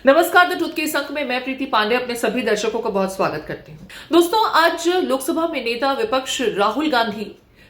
नमस्कार, the truth के इस अंक में मैं प्रीति पांडे अपने सभी दर्शकों का बहुत स्वागत करती हूँ। दोस्तों, आज लोकसभा में नेता विपक्ष राहुल गांधी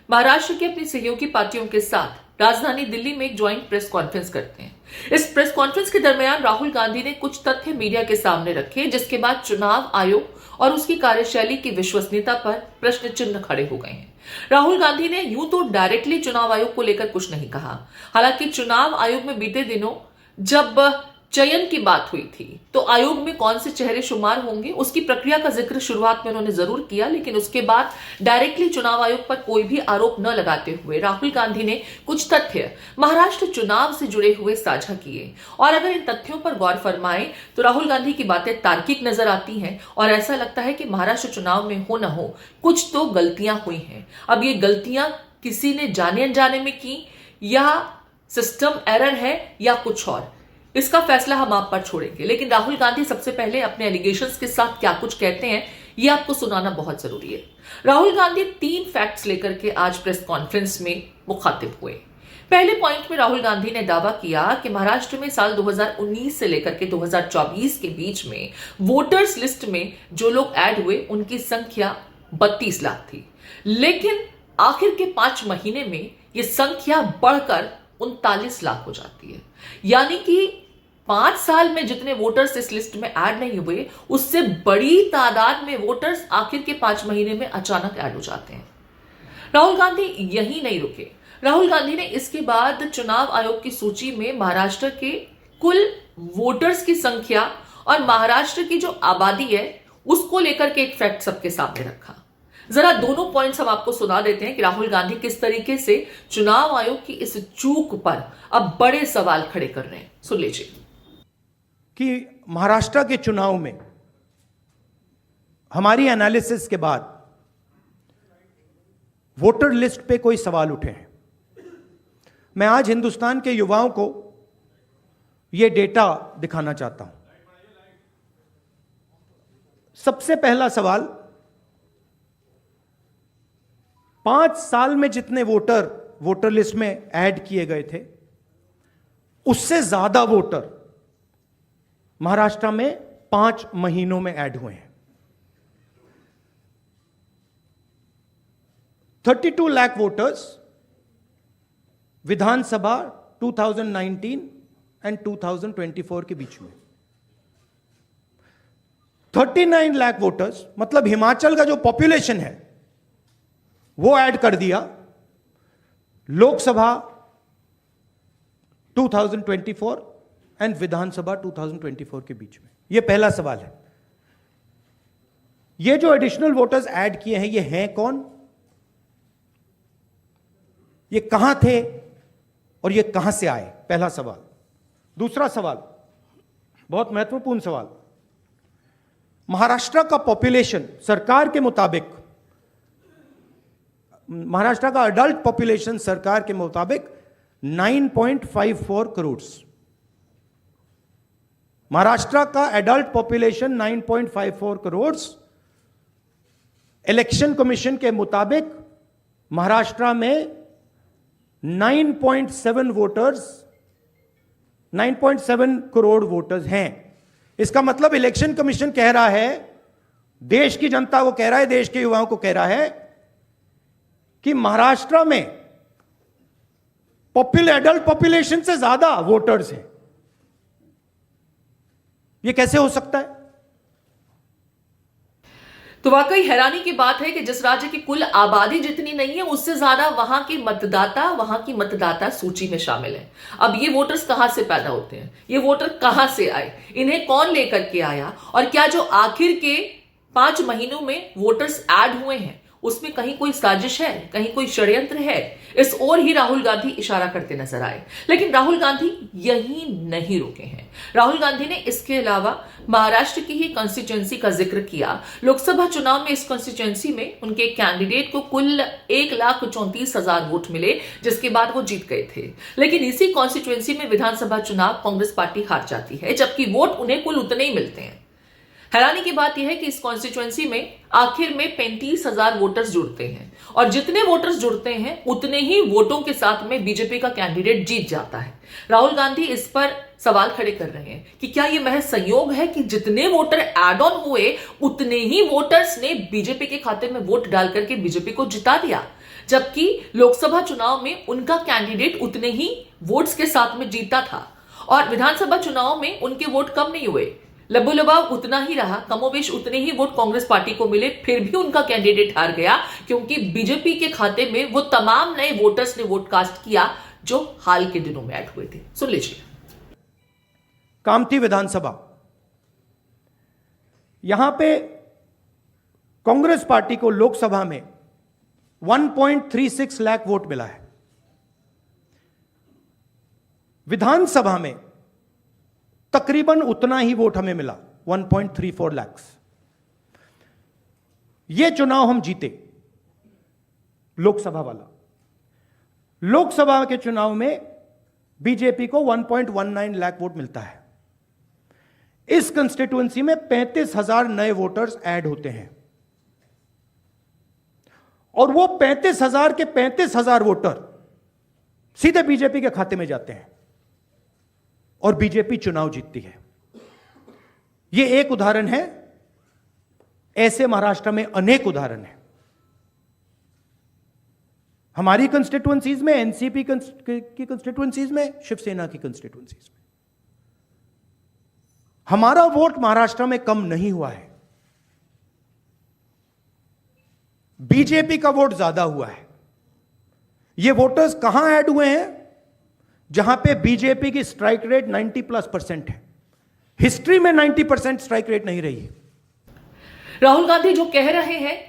महाराष्ट्र की अपनी सहयोगी पार्टियों के साथ राजधानी दिल्ली में एक ज्वाइंट प्रेस कॉन्फ्रेंस करते हैं। इस प्रेस कॉन्फ्रेंस के दरमियान राहुल गांधी ने कुछ तथ्य मीडिया के सामने रखे, जिसके बाद चुनाव आयोग और उसकी कार्यशैली की विश्वसनीयता पर प्रश्न चिन्ह खड़े हो गए हैं। राहुल गांधी ने यूं तो डायरेक्टली चुनाव आयोग को लेकर कुछ नहीं कहा। हालांकि चुनाव आयोग में बीते दिनों जब चयन की बात हुई थी तो आयोग में कौन से चेहरे शुमार होंगे उसकी प्रक्रिया का जिक्र शुरुआत में उन्होंने जरूर किया, लेकिन उसके बाद डायरेक्टली चुनाव आयोग पर कोई भी आरोप न लगाते हुए राहुल गांधी ने कुछ तथ्य महाराष्ट्र चुनाव से जुड़े हुए साझा किए। और अगर इन तथ्यों पर गौर फरमाएं तो राहुल गांधी की बातें तार्किक नजर आती हैं और ऐसा लगता है कि महाराष्ट्र चुनाव में हो न हो कुछ तो गलतियां हुई हैं। अब ये गलतियां किसी ने जाने अनजाने में की या सिस्टम एरर है या कुछ और, इसका फैसला हम आप पर छोड़ेंगे। लेकिन राहुल गांधी सबसे पहले अपने एलिगेशंस के साथ क्या कुछ कहते हैं ये आपको सुनाना बहुत जरूरी है। राहुल गांधी 3 फैक्ट्स लेकर के आज प्रेस कॉन्फ्रेंस में मुखातिब हुए। पहले पॉइंट में राहुल गांधी ने दावा किया कि महाराष्ट्र में साल 2019 से लेकर के 2024 के बीच में वोटर्स लिस्ट में जो लोग ऐड हुए उनकी संख्या 32 लाख थी, लेकिन आखिर के 5 महीने में यह संख्या बढ़कर 39 लाख हो जाती है। यानी कि 5 साल में जितने वोटर्स इस लिस्ट में ऐड नहीं हुए उससे बड़ी तादाद में वोटर्स आखिर के 5 महीने में अचानक ऐड हो जाते हैं। राहुल गांधी यही नहीं रुके। राहुल गांधी ने इसके बाद चुनाव आयोग की सूची में महाराष्ट्र के कुल वोटर्स की संख्या और महाराष्ट्र की जो आबादी है उसको लेकर के एक फैक्ट सबके सामने रखा। जरा दोनों पॉइंट्स हम आपको सुना देते हैं कि राहुल गांधी किस तरीके से चुनाव आयोग की इस चूक पर अब बड़े सवाल खड़े कर रहे हैं। सुन लीजिए कि महाराष्ट्र के चुनाव में हमारी एनालिसिस के बाद वोटर लिस्ट पे कोई सवाल उठे हैं। मैं आज हिंदुस्तान के युवाओं को यह डेटा दिखाना चाहता हूं। सबसे पहला सवाल, 5 साल में जितने वोटर लिस्ट में ऐड किए गए थे उससे ज्यादा वोटर महाराष्ट्र में 5 महीनों में ऐड हुए हैं। 32 लाख वोटर्स विधानसभा 2019 एंड 2024 के बीच में। 39 लाख वोटर्स मतलब हिमाचल का जो पॉपुलेशन है वो ऐड कर दिया लोकसभा 2024 एंड विधानसभा 2024 के बीच में। यह पहला सवाल है। ये जो एडिशनल वोटर्स ऐड किए हैं ये हैं कौन, ये कहां थे और ये कहां से आए, पहला सवाल। दूसरा सवाल, बहुत महत्वपूर्ण सवाल, महाराष्ट्र का पॉपुलेशन सरकार के मुताबिक, महाराष्ट्र का अडल्ट पॉपुलेशन सरकार के मुताबिक 9.54 करोड़। महाराष्ट्र का adult population 9.54 crore. Election commission के मुताबिक महाराष्ट्र में 9.7 करोड़ वोटर्स हैं। इसका मतलब इलेक्शन कमीशन कह रहा है, देश की जनता को कह रहा है, देश के युवाओं को कह रहा है कि महाराष्ट्र में एडल्ट पॉपुलेशन से ज्यादा वोटर्स हैं। यह कैसे हो सकता है? तो वाकई हैरानी की बात है कि जिस राज्य की कुल आबादी जितनी नहीं है उससे ज्यादा वहां की मतदाता सूची में शामिल है। अब ये वोटर्स कहां से पैदा होते हैं, ये वोटर कहां से आए, इन्हें कौन लेकर के आया, और क्या जो आखिर के 5 महीनों में वोटर्स ऐड हुए हैं उसमें कहीं कोई साजिश है, कहीं कोई षड्यंत्र है, इस ओर ही राहुल गांधी इशारा करते नजर आए। लेकिन राहुल गांधी यही नहीं रुके हैं। राहुल गांधी ने इसके अलावा महाराष्ट्र की ही कॉन्स्टिट्यूएंसी का जिक्र किया। लोकसभा चुनाव में इस कॉन्स्टिट्यूएंसी में उनके कैंडिडेट को कुल 1,34,000 वोट मिले, जिसके बाद वो जीत गए थे। लेकिन इसी कॉन्स्टिट्यूएंसी में विधानसभा चुनाव कांग्रेस पार्टी हार जाती है, जबकि वोट उन्हें कुल उतने ही मिलते हैं। हैरानी की बात यह है कि इस कॉन्स्टिट्यूएंसी में आखिर में 35,000 वोटर्स जुड़ते हैं और जितने वोटर्स जुड़ते हैं उतने ही वोटों के साथ में बीजेपी का कैंडिडेट जीत जाता है। राहुल गांधी इस पर सवाल खड़े कर रहे हैं कि क्या यह महज संयोग है कि जितने वोटर एड ऑन हुए उतने ही वोटर्स ने बीजेपी के खाते में वोट डाल करके बीजेपी को जिता दिया, जबकि लोकसभा चुनाव में उनका कैंडिडेट उतने ही वोट्स के साथ में जीता था और विधानसभा चुनाव में उनके वोट कम नहीं हुए, लबोलबाव उतना ही रहा, कमोवेश उतने ही वोट कांग्रेस पार्टी को मिले, फिर भी उनका कैंडिडेट हार गया क्योंकि बीजेपी के खाते में वो तमाम नए वोटर्स ने वोट कास्ट किया जो हाल के दिनों में ऐड हुए थे। सुन लीजिए। कामठी विधानसभा, यहां पे कांग्रेस पार्टी को लोकसभा में 1.36 लाख वोट मिला है। विधानसभा में तकरीबन उतना ही वोट हमें मिला, 1.34 लाख। यह चुनाव हम जीते, लोकसभा वाला। लोकसभा के चुनाव में बीजेपी को 1.19 लाख वोट मिलता है। इस कंस्टिट्यूएंसी में 35,000 नए वोटर्स ऐड होते हैं और वो 35,000 के 35,000 वोटर सीधे बीजेपी के खाते में जाते हैं और बीजेपी चुनाव जीतती है। यह एक उदाहरण है, ऐसे महाराष्ट्र में अनेक उदाहरण हैं। हमारी कंस्टिट्यूएंसीज में, एनसीपी की कंस्टिट्यूएंसीज में, शिवसेना की कंस्टिट्यूएंसीज में हमारा वोट महाराष्ट्र में कम नहीं हुआ है, बीजेपी का वोट ज्यादा हुआ है। ये वोटर्स कहां ऐड हुए हैं? जहां पे बीजेपी की स्ट्राइक रेट 90+% है। हिस्ट्री में 90% स्ट्राइक रेट नहीं रही है। राहुल गांधी जो कह रहे हैं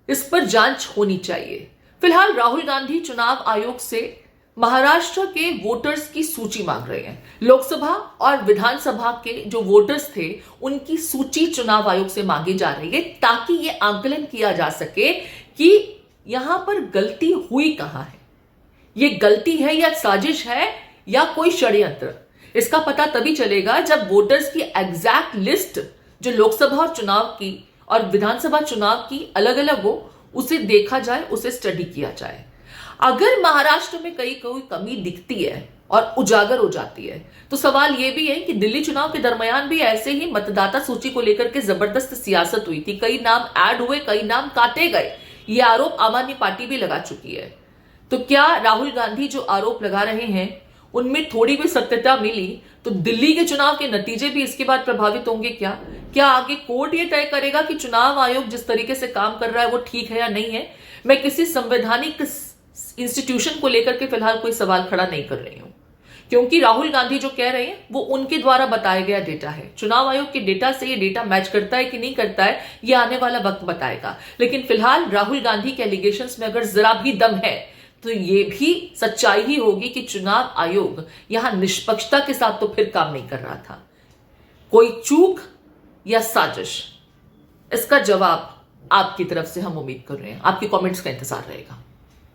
इस पर जांच होनी चाहिए। फिलहाल राहुल गांधी चुनाव आयोग से महाराष्ट्र के वोटर्स की सूची मांग रहे हैं। लोकसभा और विधानसभा के जो वोटर्स थे उनकी सूची चुनाव आयोग से मांगी जा रही है ताकि यह आंकलन किया जा सके कि यहां पर गलती हुई कहां है, यह गलती है या साजिश है या कोई षड्यंत्र। इसका पता तभी चलेगा जब वोटर्स की एग्जैक्ट लिस्ट जो लोकसभा और चुनाव की और विधानसभा चुनाव की अलग अलग हो, उसे देखा जाए, उसे स्टडी किया जाए। अगर महाराष्ट्र में कोई कमी दिखती है और उजागर हो जाती है तो सवाल यह भी है कि दिल्ली चुनाव के दरमियान भी ऐसे ही मतदाता सूची को लेकर के जबरदस्त सियासत हुई थी। कई नाम ऐड हुए, कई नाम काटे गए। यह आरोप आम आदमी पार्टी भी लगा चुकी है। तो क्या राहुल गांधी जो आरोप लगा रहे हैं उनमें थोड़ी भी सत्यता मिली तो दिल्ली के चुनाव के नतीजे भी इसके बाद प्रभावित होंगे? क्या आगे कोर्ट यह तय करेगा कि चुनाव आयोग जिस तरीके से काम कर रहा है वो ठीक है या नहीं है? मैं किसी संवैधानिक इंस्टीट्यूशन को लेकर के फिलहाल कोई सवाल खड़ा नहीं कर रही हूं, क्योंकि राहुल गांधी जो कह रहे हैं वो उनके द्वारा बताया गया डेटा है। चुनाव आयोग के डेटा से ये डेटा मैच करता है कि नहीं करता है, ये आने वाला वक्त बताएगा। लेकिन फिलहाल राहुल गांधी के एलिगेशंस में अगर जरा भी दम है तो ये भी सच्चाई ही होगी कि चुनाव आयोग यहां निष्पक्षता के साथ तो फिर काम नहीं कर रहा था। कोई चूक या साजिश, इसका जवाब आपकी तरफ से हम उम्मीद कर रहे हैं। आपके कमेंट्स का इंतजार रहेगा।